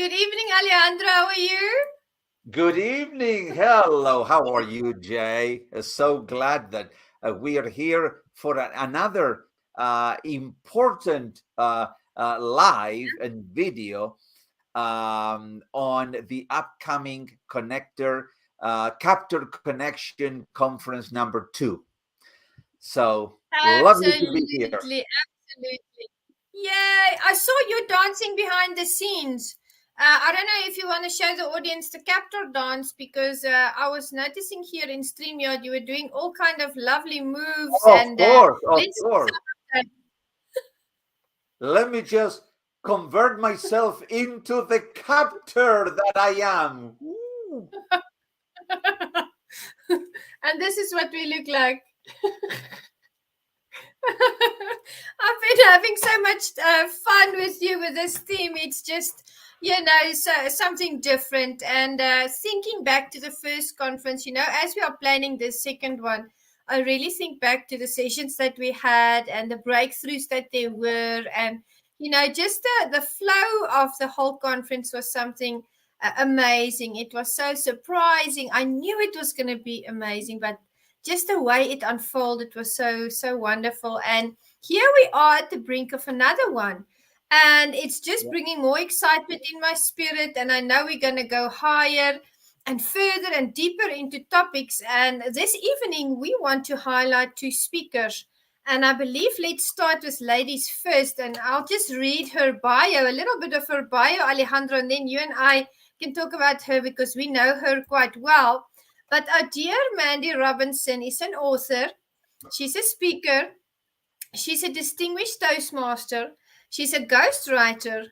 Good evening, Alejandro. How are you? Good evening. Hello. How are you, Jay? So glad that we are here for another important live and video on the upcoming Connector KAPPTOR Connection Conference number 2. So lovely to be here. Absolutely, absolutely. Yay! I saw you dancing behind the scenes. I don't know if you want to show the audience the captor dance because I was noticing here in StreamYard you were doing all kind of lovely moves Of and course, of let's see course. some of Let me just convert myself into the captor that I am. Ooh. that. And this is what we look like. I've been having so much fun with you with this theme. It's just, something different. And thinking back to the first conference, as we are planning this second one, I really think back to the sessions that we had and the breakthroughs that there were. And, just the flow of the whole conference was something amazing. It was so surprising. I knew it was going to be amazing, but just the way it unfolded was so wonderful. And here we are at the brink of another one, and it's just Yeah. bringing more excitement in my spirit. And I know we're going to go higher and further and deeper into topics. And this evening we want to highlight two speakers, and I believe let's start with ladies first, and I'll just read her bio, a little bit of her bio, Alejandro, and then you and I can talk about her because we know her quite well. But our dear Mandy Robinson is an author, she's a speaker, she's a distinguished Toastmaster, she's a ghostwriter,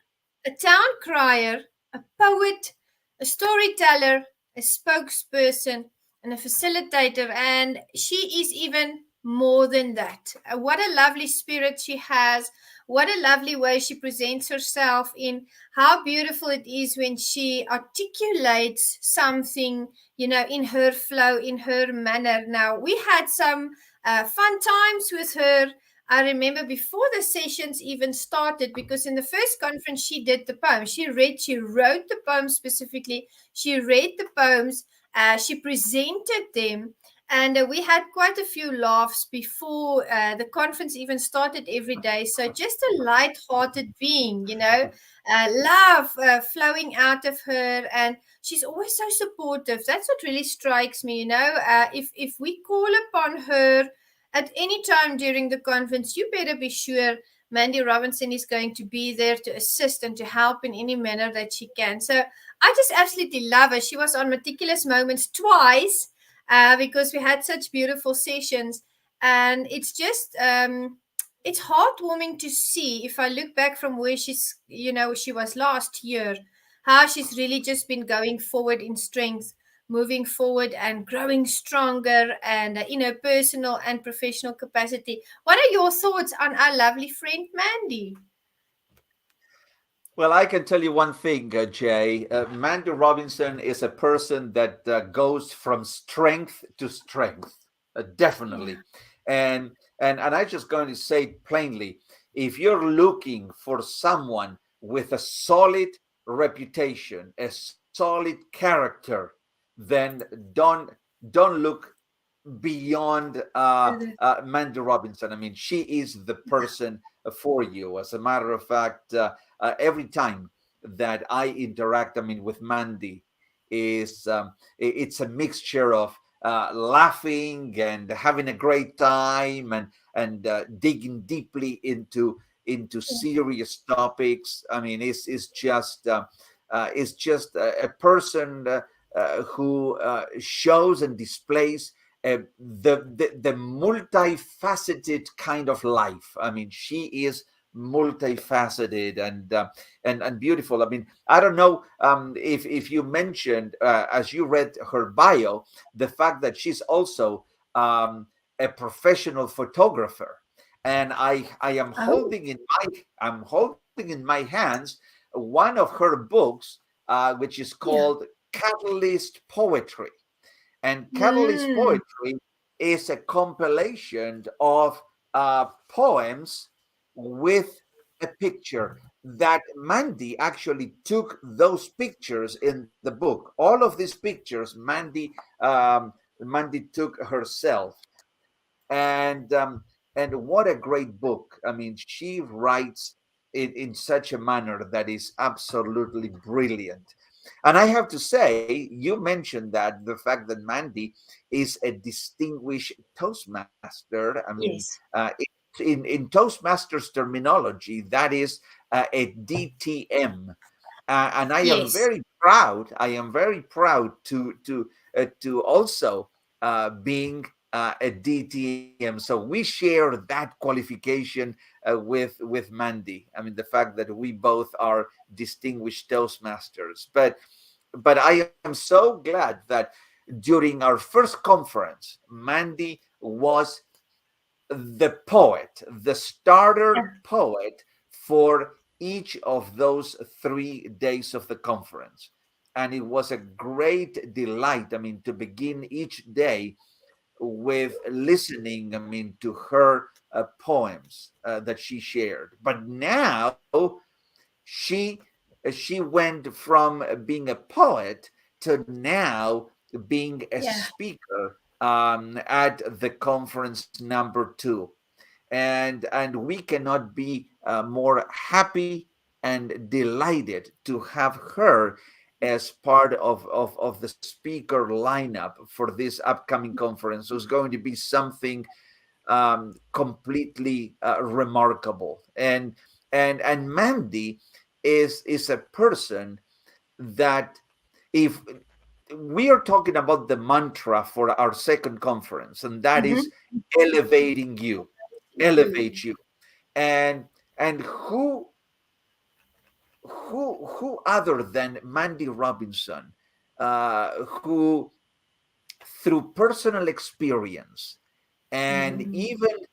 a town crier, a poet, a storyteller, a spokesperson, and a facilitator. And she is even more than that. What a lovely spirit she has. What a lovely way she presents herself in. How beautiful it is when she articulates something, in her flow, in her manner. Now, we had some fun times with her. I remember before the sessions even started, because in the first conference she did the poem. She wrote the poem specifically. She read the poems, she presented them, and we had quite a few laughs before the conference even started every day. So just a light-hearted being, love flowing out of her, and she's always so supportive. That's what really strikes me. If we call upon her at any time during the conference, you better be sure Mandy Robinson is going to be there to assist and to help in any manner that she can. So I just absolutely love her. She was on Meticulous Moments twice because we had such beautiful sessions. And it's just, it's heartwarming to see, if I look back from where she was last year, how she's really just been going forward in strength, moving forward and growing stronger, and in her personal and professional capacity. What are your thoughts on our lovely friend Mandy? Well, I can tell you one thing, Jay. Mandy Robinson is a person that goes from strength to strength, Yeah. definitely. And I'm just going to say it plainly: if you're looking for someone with a solid reputation, a solid character, then don't don't look beyond Mandy Robinson. I mean, she is the person for you. As a matter of fact, every time that I interact, I mean, with Mandy, it's a mixture of laughing and having a great time and digging deeply into serious topics. I mean, it's just a person who shows and displays the multifaceted kind of life. I mean, she is multifaceted and beautiful. I mean, I don't know if you mentioned as you read her bio the fact that she's also a professional photographer, and I am Oh, holding in my hands one of her books, which is yeah. called Catalyst Poetry. And Catalyst Mm, Poetry is a compilation of poems with a picture. that Mandy actually took those pictures in the book. All of these pictures, Mandy took herself, and and what a great book! I mean, she writes in such a manner that is absolutely brilliant. And I have to say, you mentioned that the fact that Mandy is a distinguished Toastmaster. I mean, Yes. in Toastmasters terminology, that is a DTM, and I am Yes. very proud. I am very proud to also being a DTM. So we share that qualification with Mandy. I mean, the fact that we both are distinguished Toastmasters. But I am so glad that during our first conference, Mandy was the poet, the Yeah. starter poet for each of those 3 days of the conference. And it was a great delight, I mean, to begin each day with listening, I mean, to her poems that she shared. But now she she went from being a poet to now being a Yeah. speaker at the conference number 2, and we cannot be more happy and delighted to have her as part of the speaker lineup for this upcoming conference. So it's going to be something completely remarkable. And Mandy is a person that, if we are talking about the mantra for our second conference, and that is Mm-hmm. elevating you, elevate you, and and who other than Mandy Robinson, who through personal experience and Mm-hmm. even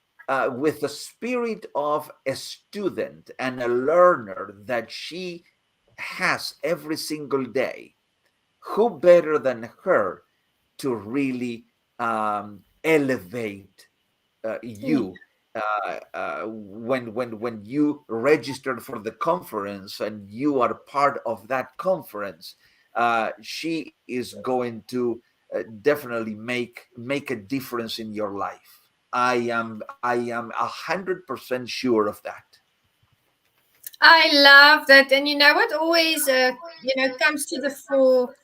with the spirit of a student and a learner that she has every single day, who better than her to really elevate Yeah. you when you registered for the conference and you are part of that conference. She is going to definitely make a difference in your life. I am 100% sure of that. I love that. And you know what always, comes to the fore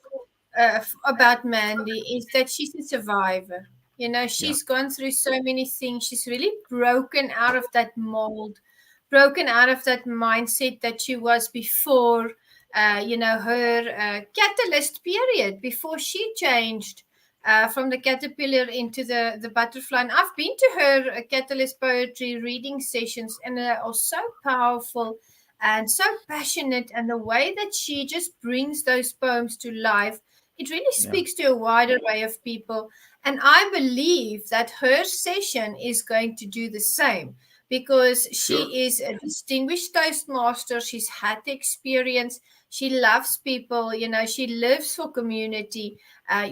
about Mandy is that she's a survivor. You know, Yeah, she's gone through so many things. She's really broken out of that mold, broken out of that mindset that she was before, her catalyst period, before she changed from the caterpillar into the butterfly. And I've been to her catalyst poetry reading sessions, and they are so powerful and so passionate. And the way that she just brings those poems to life, it really yeah, speaks to a wide array of people. And I believe that her session is going to do the same because sure. she is a distinguished Toastmaster. She's had the experience. She loves people, she lives for community.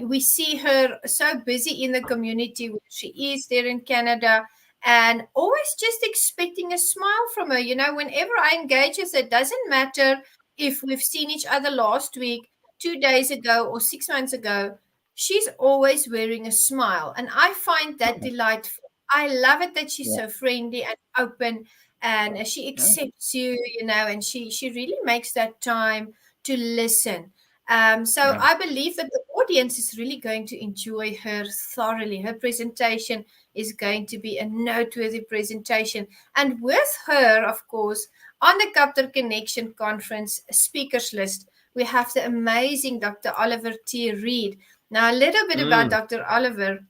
We see her so busy in the community where she is there in Canada, and always just expecting a smile from her. Whenever I engage with her, it doesn't matter if we've seen each other last week, 2 days ago, or 6 months ago, she's always wearing a smile. And I find that delightful. I love it that she's Yeah, so friendly and open, and she yeah, accepts you, and she really makes that time to listen. So yeah. I believe that the audience is really going to enjoy her thoroughly. Her presentation is going to be a noteworthy presentation. And with her, of course, on the KAPPTOR Connection Conference speakers list, we have the amazing Dr. Oliver T. Reed. Now, a little bit about Mm, Dr. Oliver.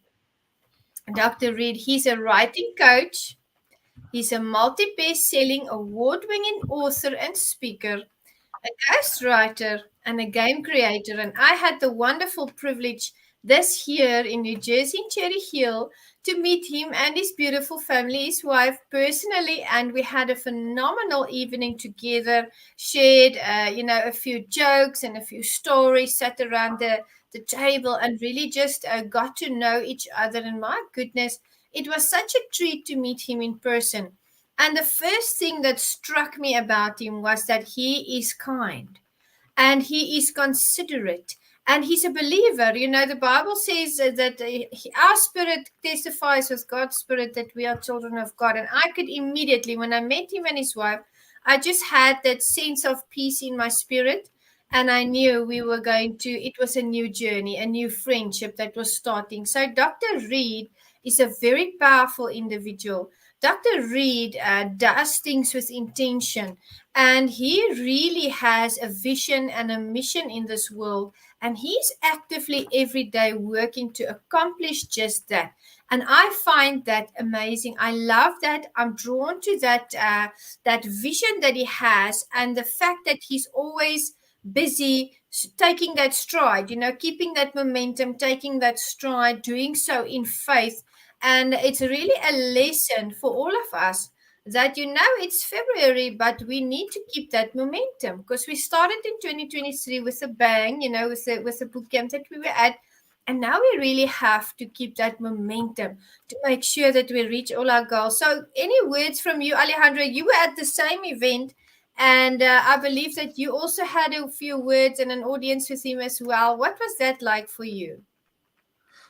Dr. Reed, he's a writing coach. He's a multi-best selling award-winning author and speaker, a ghostwriter, and a game creator. And I had the wonderful privilege this year in New Jersey, in Cherry Hill, to meet him and his beautiful family, his wife, personally. And we had a phenomenal evening together, shared, a few jokes and a few stories, sat around the table, and really just got to know each other. And my goodness, it was such a treat to meet him in person. And the first thing that struck me about him was that he is kind and he is considerate and he's a believer. You know, the Bible says that our spirit testifies with God's spirit that we are children of God. And I could immediately, when I met him and his wife, I just had that sense of peace in my spirit. And I knew we were going to, it was a new journey, a new friendship that was starting. So Dr. Reed is a very powerful individual. Dr. Reed does things with intention, and he really has a vision and a mission in this world. And he's actively every day working to accomplish just that. And I find that amazing. I love that. I'm drawn to that vision that he has, and the fact that he's always busy taking that stride, you know, keeping that momentum, taking that stride, doing so in faith. And it's really a lesson for all of us that, you know, it's February, but we need to keep that momentum because we started in 2023 with a bang, you know, with the boot camp that we were at. And now we really have to keep that momentum to make sure that we reach all our goals. So, any words from you, Alejandro? You were at the same event, and I believe that you also had a few words and an audience with him as well. What was that like for you?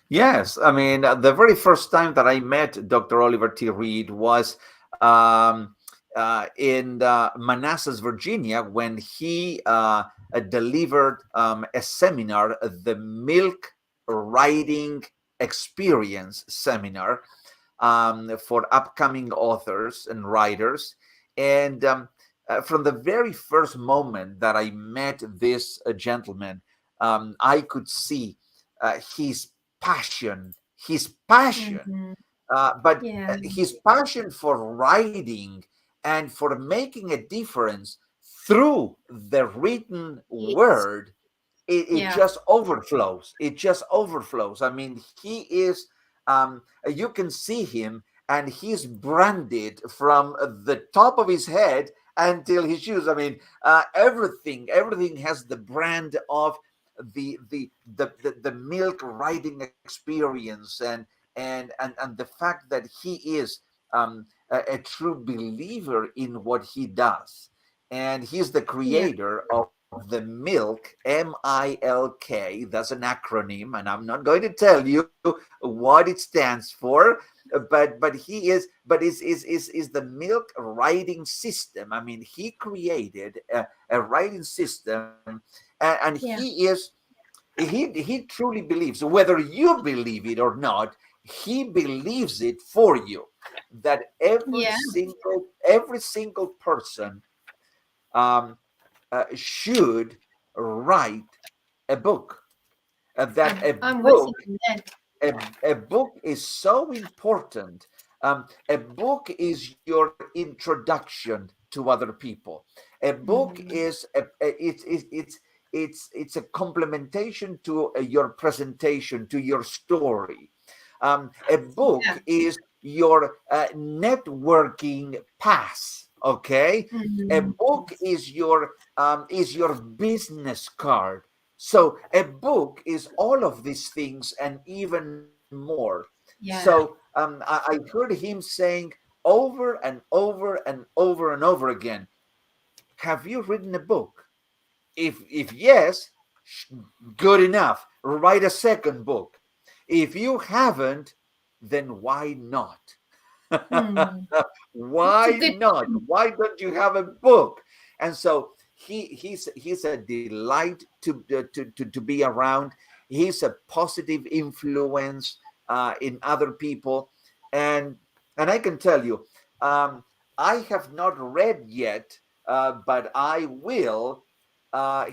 Yes, I mean, the very first time that I met Dr. Oliver T. Reed was um, in Manassas, Virginia, when he delivered a seminar, the Milk Writing Experience seminar, for upcoming authors and writers. And from the very first moment that I met this gentleman, I could see his passion, his passion, Mm-hmm. but Yeah. his passion for writing and for making a difference through the written Yes. word. It Yeah. just overflows. It just overflows. I mean, he is, you can see him, and he's branded from the top of his head until his shoes. I mean, everything has the brand of the milk writing experience, and the fact that he is a true believer in what he does, and he's the Yeah. creator of the milk, MILK. That's an acronym, and I'm not going to tell you what it stands for, but is the milk writing system. I mean, he created a writing system, and he Yeah. is he truly believes, whether you believe it or not, he believes it for you, that Yeah. every single person um, should write a book. That I'm with you on that. a book is so important. A book is your introduction to other people. A book Mm. is it's a complementation to your presentation, to your story. A book Yeah. is your networking pass. Okay, a Mm. book is your business card. So a book is all of these things and even more. So Yeah. I heard him saying over and over and over and over again, "Have you written a book? If yes, good enough. Write a second book. If you haven't, then why not? Mm. It's a Why good not? point. Why don't you have a book?" And so he's a delight to be around. He's a positive influence in other people, and I can tell you, um, I have not read yet, but I will.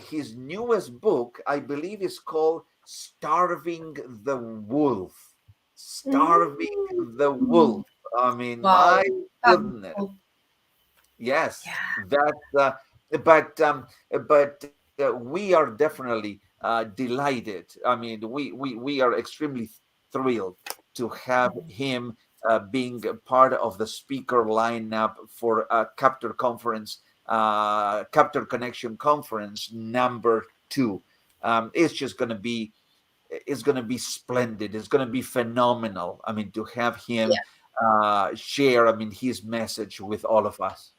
His newest book, I believe, is called "Starving the Wolf." Starving the Mm. Wolf. I mean, my Wow. goodness. Powerful. Yes, Yeah. that. But we are definitely delighted. I mean, we are extremely thrilled to have him being a part of the speaker lineup for Captor Conference, Captor Connection Conference number 2. It's just going to be, it's going to be splendid. It's going to be phenomenal. I mean, to have him Yeah. share, I mean, his message with all of us?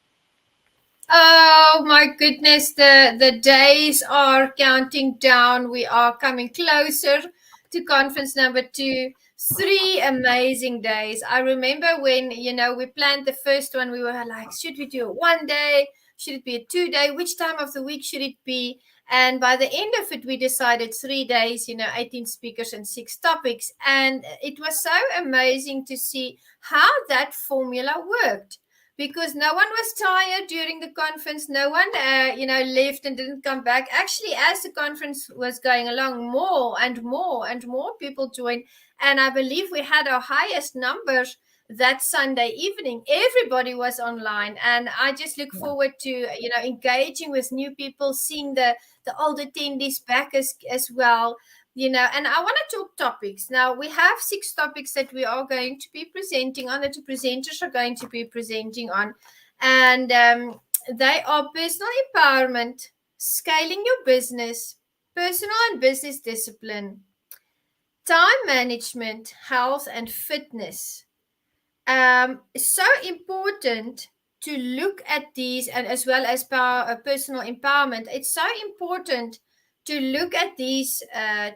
Oh my goodness, the days are counting down. We are coming closer to conference number 2. 3 amazing days. I remember when, we planned the first one, we were like, should we do a 1 day? Should it be a 2 day? Which time of the week should it be? And by the end of it, we decided 3 days, 18 speakers and 6 topics. And it was so amazing to see how that formula worked, because no one was tired during the conference. No one, left and didn't come back. Actually, as the conference was going along, more and more and more people joined. And I believe we had our highest numbers that Sunday evening. Everybody was online. And I just look forward to, engaging with new people, seeing the old attendees back as well. And I want to talk topics. Now, we have 6 topics that we are going to be presenting on, that the presenters are going to be presenting on. And they are personal empowerment, scaling your business, personal and business discipline, time management, health, and fitness. It's so important to look at these, and as well as personal empowerment. It's so important to look at these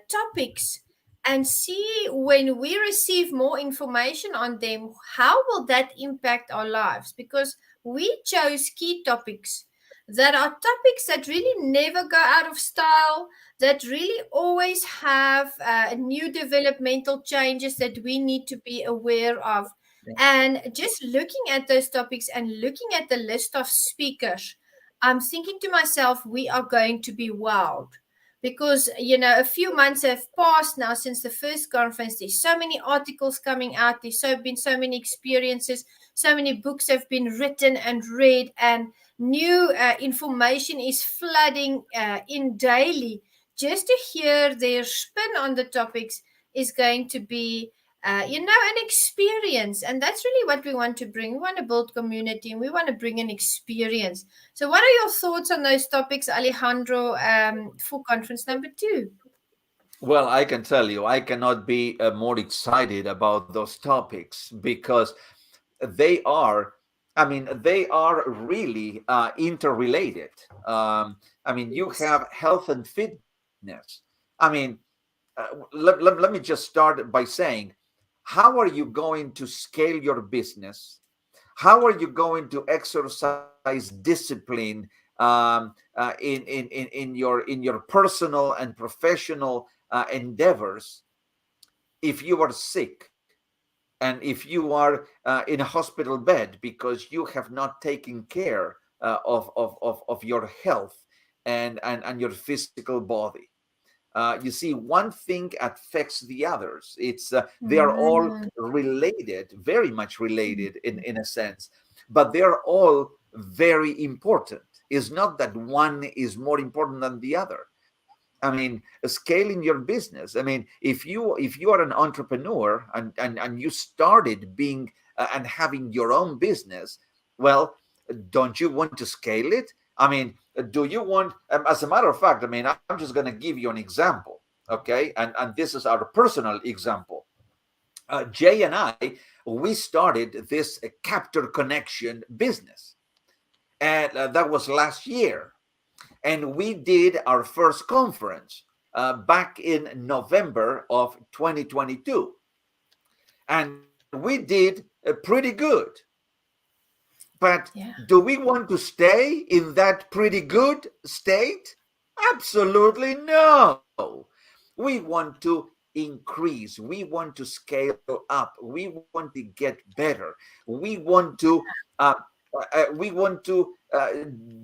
topics and see, when we receive more information on them, how will that impact our lives, because we chose key topics that are topics that really never go out of style, that really always have new developmental changes that we need to be aware of. And just looking at those topics and looking at the list of speakers, I'm thinking to myself, we are going to be wowed, because, a few months have passed now since the first conference. There's so many articles coming out. Been so many experiences. So many books have been written and read, and new information is flooding in daily. Just to hear their spin on the topics is going to be an experience. And that's really what we want to bring. We want to build community, and we want to bring an experience. So what are your thoughts on those topics, Alejandro, for conference number 2? Well, I can tell you, I cannot be more excited about those topics, because they are, I mean, they are really interrelated. I mean, you have health and fitness. I mean, let me just start by saying, how are you going to scale your business? How are you going to exercise discipline in your personal and professional endeavors if you are sick, and if you are in a hospital bed because you have not taken care of your health and your physical body? You see, one thing affects the others. They are all Mm. related, very much related in a sense, but they are all very important. It's not that one is more important than the other. I mean, scaling your business. I mean, if you are an entrepreneur and you started being and having your own business, well, don't you want to scale it? I mean, do you want? As a matter of fact, I mean, I'm just going to give you an example, okay? And this is our personal example. Jay and I, we started this KAPPTOR Connection business, and that was last year. And we did our first conference back in November of 2022. And we did pretty good. But Yeah. do we want to stay in that pretty good state? Absolutely no. We want to increase. We want to scale up. We want to get better. We want to uh,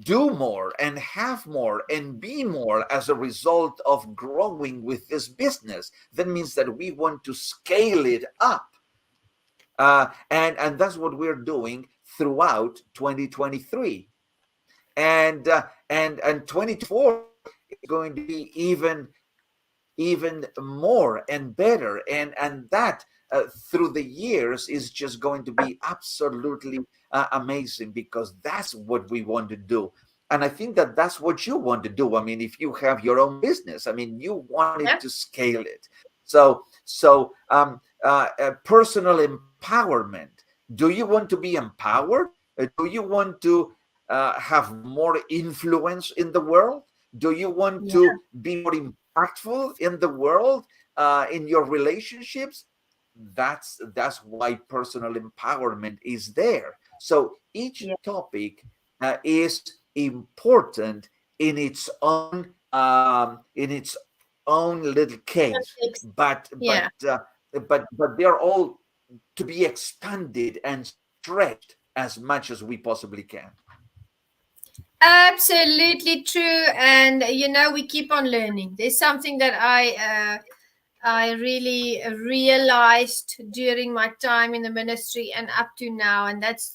do more and have more and be more as a result of growing with this business. That means that we want to scale it up. And that's what we're doing throughout 2023. And 2024 is going to be even more and better, and that through the years is just going to be absolutely amazing, because that's what we want to do. And I think that that's what you want to do. I mean, if you have your own business, I mean, you want it Yeah. to scale it. So personal empowerment, Do you want to be empowered? Do you want to have more influence in the world? Do you want Yeah. to be more impactful in the world, in your relationships? That's why personal empowerment is there. So each Yeah. topic is important in its own little case, Context. but Yeah. they're all to be expanded and stretched as much as we possibly can. Absolutely true. And we keep on learning. There's something that I really realized during my time in the ministry and up to now, and that's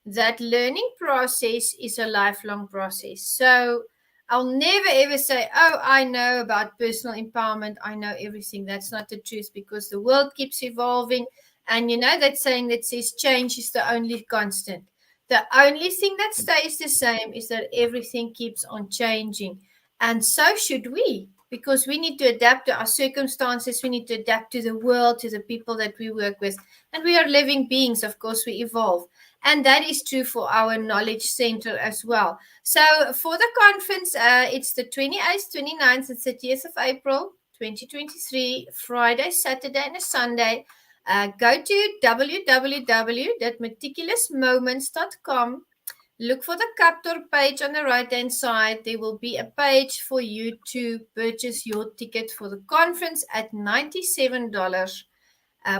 that learning process is a lifelong process. So I'll never ever say, "Oh, I know about personal empowerment. I know everything." That's not the truth, because the world keeps evolving, and that saying that says change is the only constant. The only thing that stays the same is that everything keeps on changing. And so should we, because we need to adapt to our circumstances. We need to adapt to the world, to the people that we work with. And we are living beings, of course, we evolve. And that is true for our knowledge center as well. So for the conference, it's the 28th, 29th, and 30th of April 2023, Friday, Saturday, and a Sunday. Go to www.meticulousmoments.com. Look for the KAPPTOR page on the right hand side. There will be a page for you to purchase your ticket for the conference at $97,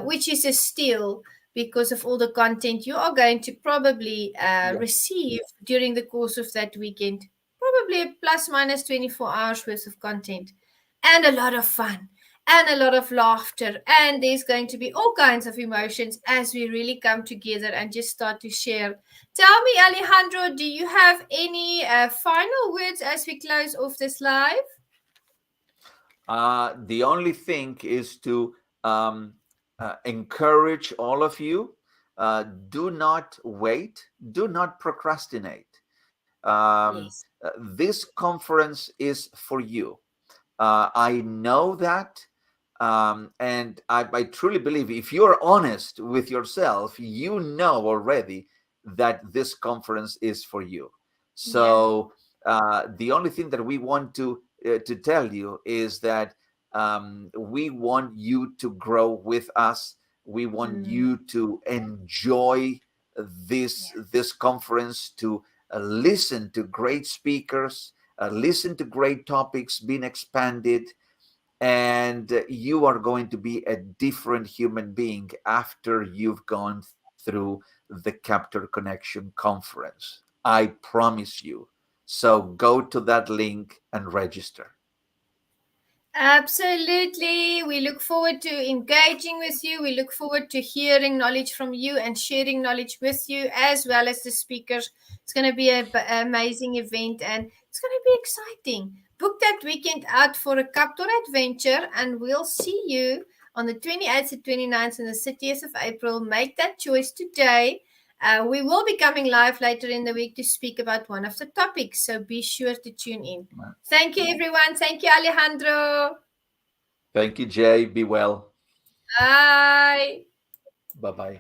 which is a steal because of all the content you are going to probably Yeah. receive during the course of that weekend. Probably plus minus 24 hours worth of content, and a lot of fun, and a lot of laughter. And there's going to be all kinds of emotions as we really come together and just start to share. Tell me, Alejandro, do you have any final words as we close off this live? The only thing is to encourage all of you. Do not wait. Do not procrastinate. Yes. This conference is for you. I know that. And I truly believe if you're honest with yourself, you know already that this conference is for you. Yeah. So the only thing that we want to tell you is that we want you to grow with us. We want Mm, you to enjoy yeah. this conference, to listen to great speakers, listen to great topics being expanded, and you are going to be a different human being after you've gone through the KAPPTOR Connection conference. I promise you. So go to that link and register. Absolutely. We look forward to engaging with you. We look forward to hearing knowledge from you and sharing knowledge with you, as well as the speakers. It's going to be an amazing event, and it's going to be exciting. Book that weekend out for a KAPPTOR adventure, and we'll see you on the 28th and 29th and the 30th of April. Make that choice today. We will be coming live later in the week to speak about one of the topics, so be sure to tune in. Thank you, everyone. Thank you, Alejandro. Thank you, Jay. Be well. Bye. Bye bye.